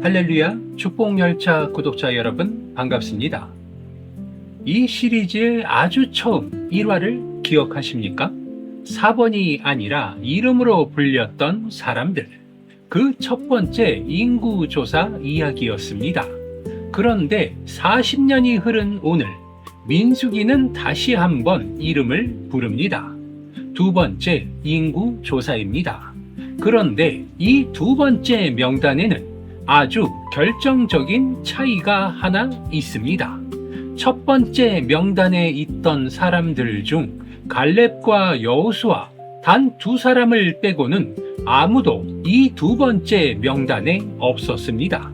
할렐루야, 축복열차 구독자 여러분 반갑습니다. 이 시리즈의 아주 처음 1화를 기억하십니까? 4번이 아니라 이름으로 불렸던 사람들, 그 첫 번째 인구조사 이야기였습니다. 그런데 40년이 흐른 오늘, 민수기는 다시 한번 이름을 부릅니다. 두 번째 인구조사입니다. 그런데 이 두 번째 명단에는 아주 결정적인 차이가 하나 있습니다. 첫 번째 명단에 있던 사람들 중 갈렙과 여호수아 단 두 사람을 빼고는 아무도 이 두 번째 명단에 없었습니다.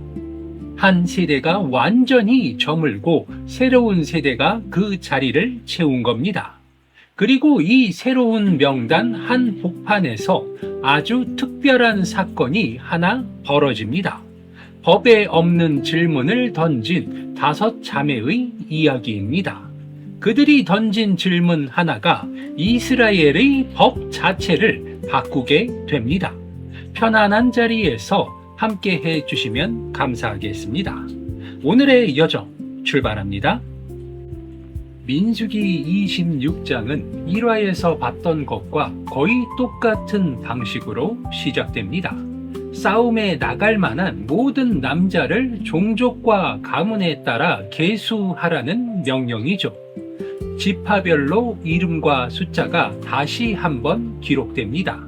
한 세대가 완전히 저물고 새로운 세대가 그 자리를 채운 겁니다. 그리고 이 새로운 명단 한 복판에서 아주 특별한 사건이 하나 벌어집니다. 법에 없는 질문을 던진 5 자매의 이야기입니다. 그들이 던진 질문 하나가 이스라엘의 법 자체를 바꾸게 됩니다. 편안한 자리에서 함께 해주시면 감사하겠습니다. 오늘의 여정 출발합니다. 민수기 26장은 1화에서 봤던 것과 거의 똑같은 방식으로 시작됩니다. 싸움에 나갈 만한 모든 남자를 종족과 가문에 따라 계수하라는 명령이죠. 지파별로 이름과 숫자가 다시 한번 기록됩니다.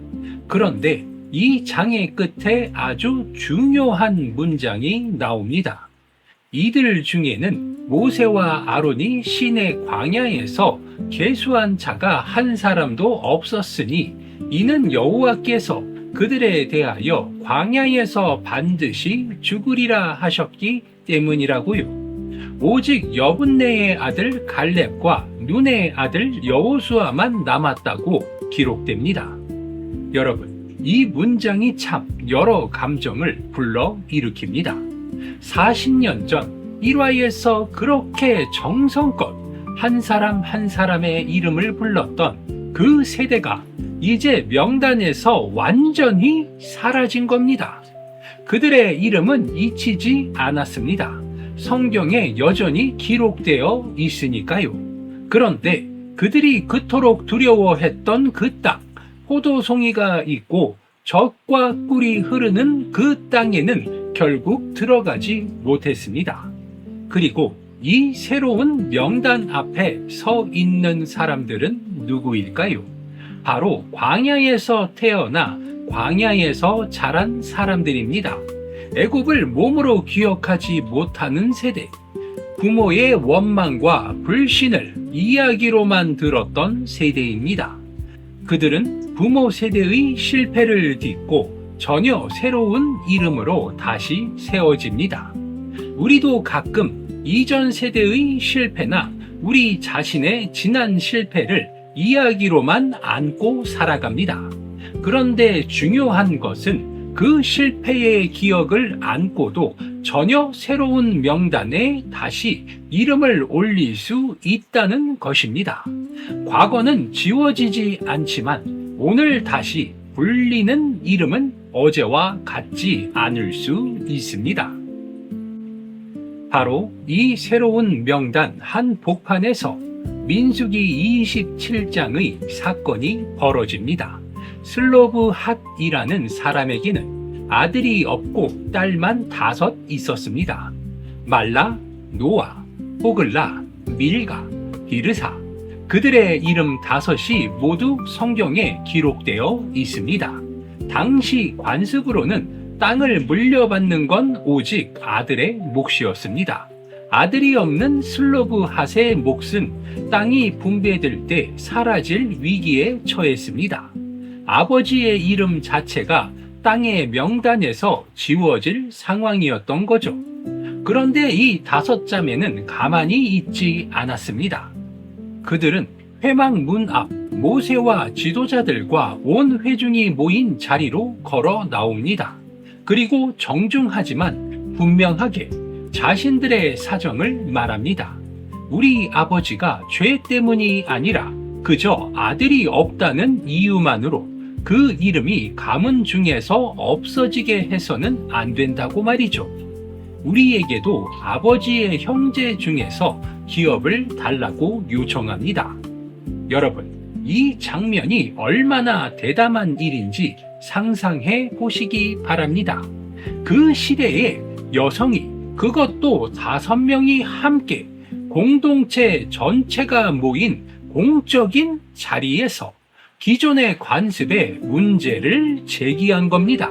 그런데 이 장의 끝에 아주 중요한 문장이 나옵니다. 이들 중에는 모세와 아론이 시내 광야에서 계수한 자가 한 사람도 없었으니 이는 여호와께서 그들에 대하여 광야에서 반드시 죽으리라 하셨기 때문이라고요. 오직 여분네의 아들 갈렙과 눈의 아들 여호수아만 남았다고 기록됩니다. 여러분, 이 문장이 참 여러 감정을 불러 일으킵니다. 40년 전 1화에서 그렇게 정성껏 한 사람 한 사람의 이름을 불렀던 그 세대가 이제 명단에서 완전히 사라진 겁니다. 그들의 이름은 잊히지 않았습니다. 성경에 여전히 기록되어 있으니까요. 그런데 그들이 그토록 두려워했던 그 땅, 포도송이가 있고 젖과 꿀이 흐르는 그 땅에는 결국 들어가지 못했습니다. 그리고 이 새로운 명단 앞에 서 있는 사람들은 누구일까요? 바로 광야에서 태어나 광야에서 자란 사람들입니다. 애굽을 몸으로 기억하지 못하는 세대, 부모의 원망과 불신을 이야기로만 들었던 세대입니다. 그들은 부모 세대의 실패를 딛고 전혀 새로운 이름으로 다시 세워집니다. 우리도 가끔 이전 세대의 실패나 우리 자신의 지난 실패를 이야기로만 안고 살아갑니다. 그런데 중요한 것은 그 실패의 기억을 안고도 전혀 새로운 명단에 다시 이름을 올릴 수 있다는 것입니다. 과거는 지워지지 않지만 오늘 다시 불리는 이름은 어제와 같지 않을 수 있습니다. 바로 이 새로운 명단 한 복판에서 민수기 27장의 사건이 벌어집니다. 슬로브핫이라는 사람에게는 아들이 없고 딸만 5 있었습니다. 말라, 노아, 호글라, 밀가, 비르사. 그들의 이름 5이 모두 성경에 기록되어 있습니다. 당시 관습으로는 땅을 물려받는 건 오직 아들의 몫이었습니다. 아들이 없는 슬로브핫의 몫은 땅이 분배될 때 사라질 위기에 처했습니다. 아버지의 이름 자체가 땅의 명단에서 지워질 상황이었던 거죠. 그런데 이 5 자매는 가만히 있지 않았습니다. 그들은 회막 문 앞 모세와 지도자들과 온 회중이 모인 자리로 걸어 나옵니다. 그리고 정중하지만 분명하게 자신들의 사정을 말합니다. 우리 아버지가 죄 때문이 아니라 그저 아들이 없다는 이유만으로 그 이름이 가문 중에서 없어지게 해서는 안 된다고 말이죠. 우리에게도 아버지의 형제 중에서 기업을 달라고 요청합니다. 여러분, 이 장면이 얼마나 대담한 일인지 상상해 보시기 바랍니다. 그 시대에 여성이, 그것도 5명이 함께 공동체 전체가 모인 공적인 자리에서 기존의 관습에 문제를 제기한 겁니다.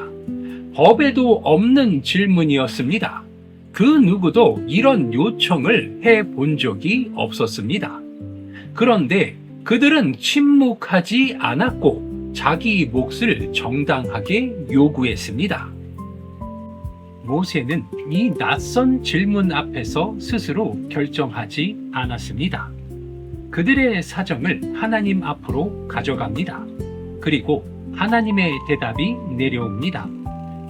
법에도 없는 질문이었습니다. 그 누구도 이런 요청을 해본 적이 없었습니다. 그런데 그들은 침묵하지 않았고 자기 몫을 정당하게 요구했습니다. 모세는 이 낯선 질문 앞에서 스스로 결정하지 않았습니다. 그들의 사정을 하나님 앞으로 가져갑니다. 그리고 하나님의 대답이 내려옵니다.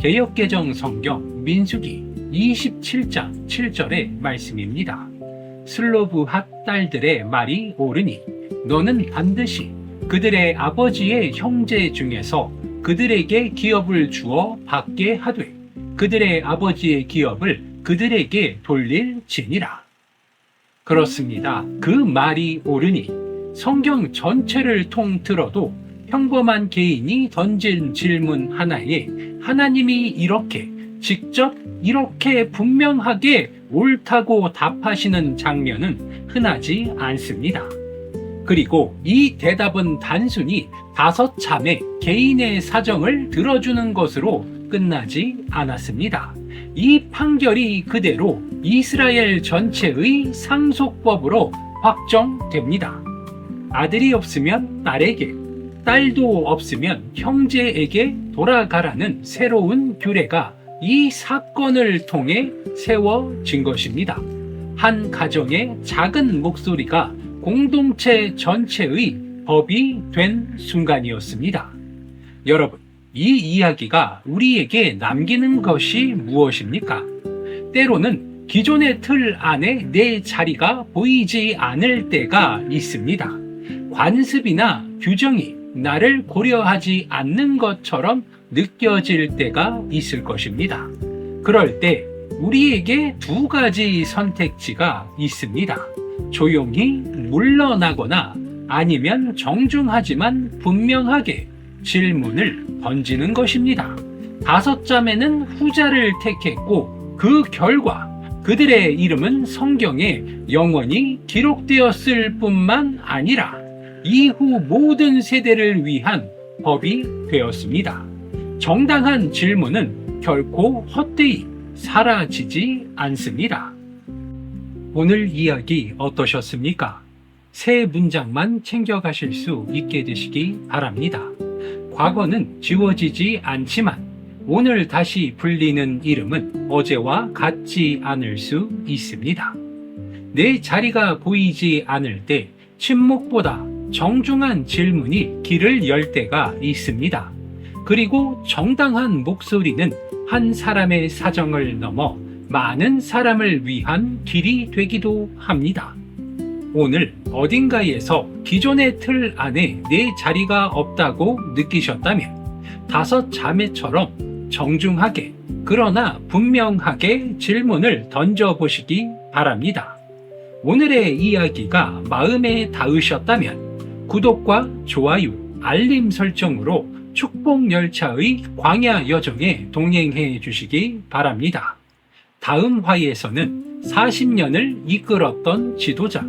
개역개정 성경 민수기 27장 7절의 말씀입니다. 슬로브핫 딸들의 말이 옳으니 너는 반드시 그들의 아버지의 형제 중에서 그들에게 기업을 주어 받게 하되 그들의 아버지의 기업을 그들에게 돌릴지니라. 그렇습니다. 그 말이 옳으니 성경 전체를 통틀어도 평범한 개인이 던진 질문 하나에 하나님이 이렇게 직접 이렇게 분명하게 옳다고 답하시는 장면은 흔하지 않습니다. 그리고 이 대답은 단순히 5자매 개인의 사정을 들어주는 것으로 끝나지 않았습니다. 이 판결이 그대로 이스라엘 전체의 상속법으로 확정됩니다. 아들이 없으면 딸에게, 딸도 없으면 형제에게 돌아가라는 새로운 규례가 이 사건을 통해 세워진 것입니다. 한 가정의 작은 목소리가 공동체 전체의 법이 된 순간이었습니다. 여러분, 이 이야기가 우리에게 남기는 것이 무엇입니까? 때로는 기존의 틀 안에 내 자리가 보이지 않을 때가 있습니다. 관습이나 규정이 나를 고려하지 않는 것처럼 느껴질 때가 있을 것입니다. 그럴 때 우리에게 2가지 선택지가 있습니다. 조용히 물러나거나 아니면 정중하지만 분명하게 질문을 던지는 것입니다. 5자매는 후자를 택했고 그 결과 그들의 이름은 성경에 영원히 기록되었을 뿐만 아니라 이후 모든 세대를 위한 법이 되었습니다. 정당한 질문은 결코 헛되이 사라지지 않습니다. 오늘 이야기 어떠셨습니까? 세 문장만 챙겨가실 수 있게 되시기 바랍니다. 과거는 지워지지 않지만 오늘 다시 불리는 이름은 어제와 같지 않을 수 있습니다. 내 자리가 보이지 않을 때 침묵보다 정중한 질문이 길을 열 때가 있습니다. 그리고 정당한 목소리는 한 사람의 사정을 넘어 많은 사람을 위한 길이 되기도 합니다. 오늘 어딘가에서 기존의 틀 안에 내 자리가 없다고 느끼셨다면 5자매처럼 정중하게 그러나 분명하게 질문을 던져보시기 바랍니다. 오늘의 이야기가 마음에 닿으셨다면 구독과 좋아요, 알림 설정으로 축복열차의 광야 여정에 동행해 주시기 바랍니다. 다음 화에서는 40년을 이끌었던 지도자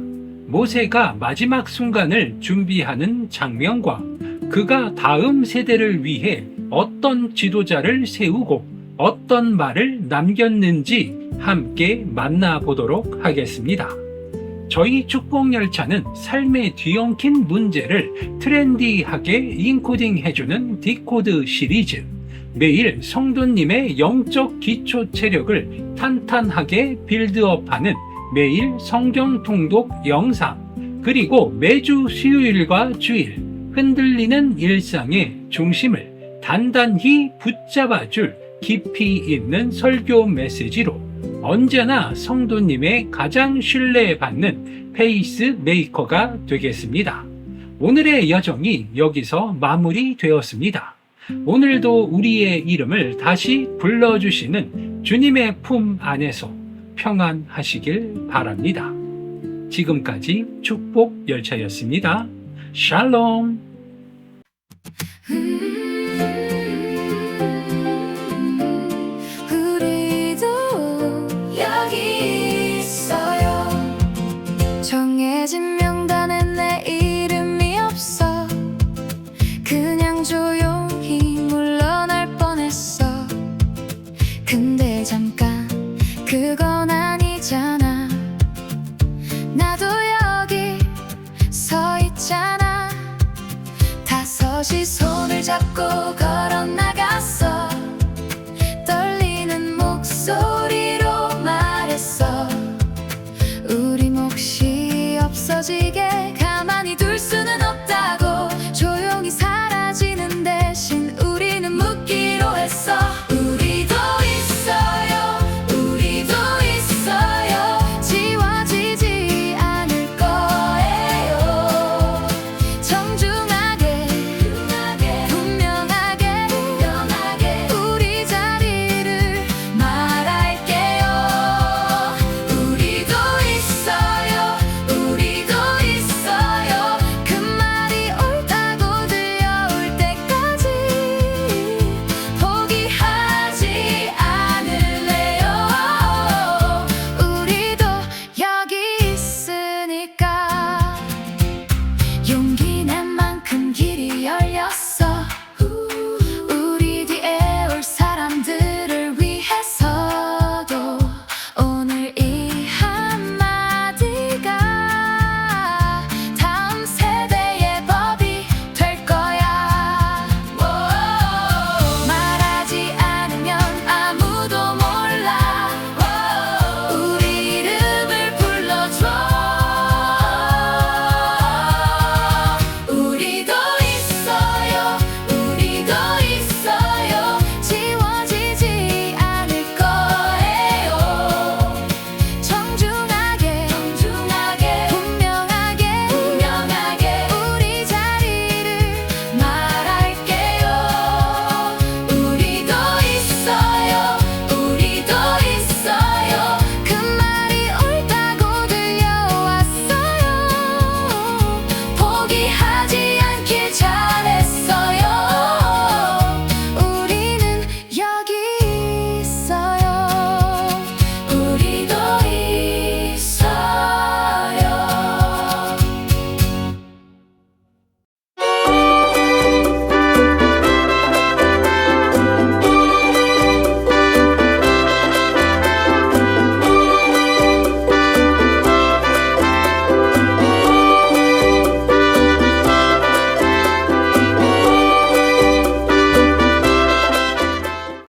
모세가 마지막 순간을 준비하는 장면과 그가 다음 세대를 위해 어떤 지도자를 세우고 어떤 말을 남겼는지 함께 만나보도록 하겠습니다. 저희 축복열차는 삶에 뒤엉킨 문제를 트렌디하게 인코딩해주는 디코드 시리즈, 매일 성도님의 영적 기초 체력을 탄탄하게 빌드업하는 매일 성경 통독 영상, 그리고 매주 수요일과 주일 흔들리는 일상의 중심을 단단히 붙잡아줄 깊이 있는 설교 메시지로 언제나 성도님의 가장 신뢰받는 페이스메이커가 되겠습니다. 오늘의 여정이 여기서 마무리되었습니다. 오늘도 우리의 이름을 다시 불러주시는 주님의 품 안에서 평안하시길 바랍니다. 지금까지 축복 열차였습니다. 샬롬. 우리도 여기 있어요. 정해진 명단에 내 이름이 없어. 그냥 조용히 물러날 뻔했어. 근데 잠깐 그건 아니잖아. 나도 여기 서 있잖아. 다섯이 손을 잡고 걸어 나갔어.